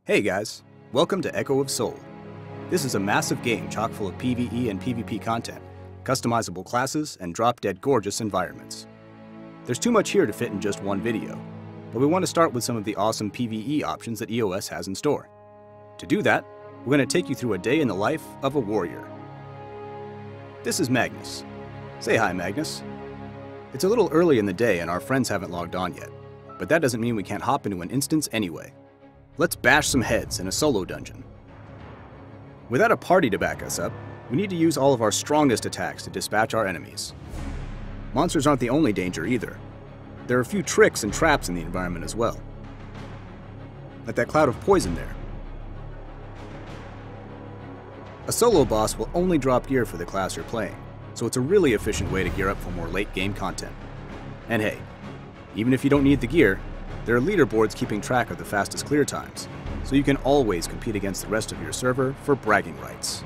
Hey guys, welcome to Echo of Soul. This is a massive game chock full of PvE and PvP content, customizable classes, and drop-dead gorgeous environments. There's too much here to fit in just one video, but we want to start with some of the awesome PvE options that EOS has in store. To do that, we're going to take you through a day in the life of a warrior. This is Magnus. Say hi, Magnus. It's a little early in the day and our friends haven't logged on yet, but that doesn't mean we can't hop into an instance anyway. Let's bash some heads in a solo dungeon. Without a party to back us up, we need to use all of our strongest attacks to dispatch our enemies. Monsters aren't the only danger either. There are a few tricks and traps in the environment as well. Like that cloud of poison there. A solo boss will only drop gear for the class you're playing, so it's a really efficient way to gear up for more late game content. And hey, even if you don't need the gear, there are leaderboards keeping track of the fastest clear times, so you can always compete against the rest of your server for bragging rights.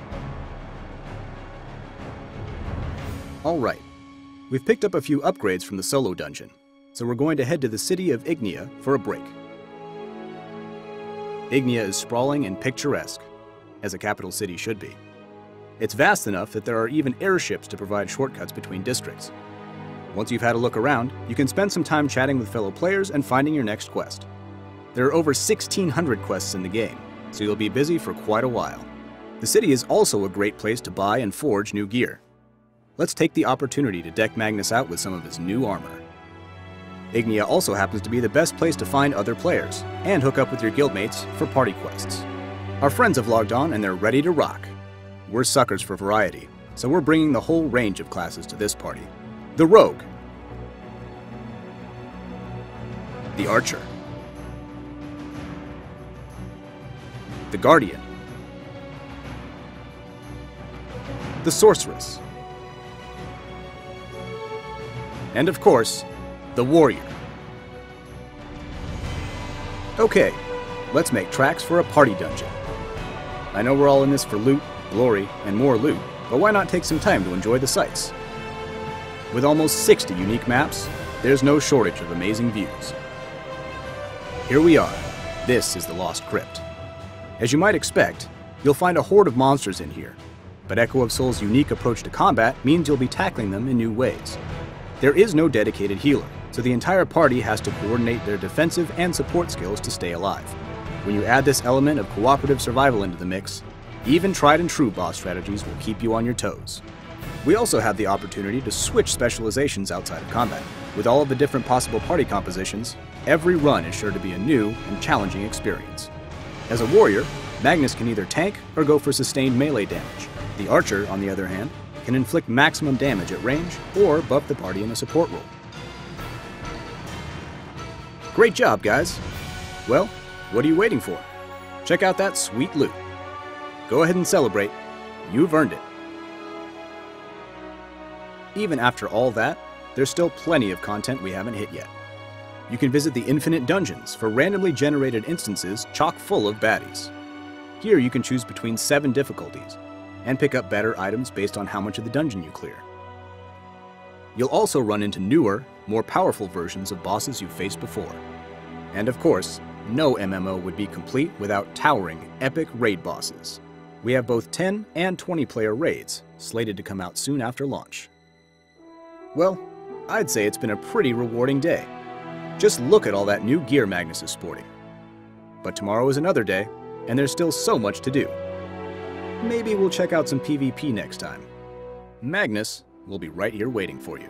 Alright, we've picked up a few upgrades from the solo dungeon, so we're going to head to the city of Ignia for a break. Ignia is sprawling and picturesque, as a capital city should be. It's vast enough that there are even airships to provide shortcuts between districts. Once you've had a look around, you can spend some time chatting with fellow players and finding your next quest. There are over 1,600 quests in the game, so you'll be busy for quite a while. The city is also a great place to buy and forge new gear. Let's take the opportunity to deck Magnus out with some of his new armor. Ignia also happens to be the best place to find other players, and hook up with your guildmates for party quests. Our friends have logged on and they're ready to rock. We're suckers for variety, so we're bringing the whole range of classes to this party. The Rogue, the Archer, the Guardian, the Sorceress, and of course, the Warrior. Okay, let's make tracks for a party dungeon. I know we're all in this for loot, glory, and more loot, but why not take some time to enjoy the sights? With almost 60 unique maps, there's no shortage of amazing views. Here we are. This is the Lost Crypt. As you might expect, you'll find a horde of monsters in here, but Echo of Soul's unique approach to combat means you'll be tackling them in new ways. There is no dedicated healer, so the entire party has to coordinate their defensive and support skills to stay alive. When you add this element of cooperative survival into the mix, even tried and true boss strategies will keep you on your toes. We also have the opportunity to switch specializations outside of combat. With all of the different possible party compositions, every run is sure to be a new and challenging experience. As a warrior, Magnus can either tank or go for sustained melee damage. The Archer, on the other hand, can inflict maximum damage at range or buff the party in a support role. Great job, guys! Well, what are you waiting for? Check out that sweet loot. Go ahead and celebrate. You've earned it. Even after all that, there's still plenty of content we haven't hit yet. You can visit the Infinite Dungeons for randomly generated instances chock full of baddies. Here you can choose between 7 difficulties, and pick up better items based on how much of the dungeon you clear. You'll also run into newer, more powerful versions of bosses you've faced before. And of course, no MMO would be complete without towering, epic raid bosses. We have both 10 and 20 player raids, slated to come out soon after launch. Well, I'd say it's been a pretty rewarding day. Just look at all that new gear Magnus is sporting. But tomorrow is another day, and there's still so much to do. Maybe we'll check out some PvP next time. Magnus will be right here waiting for you.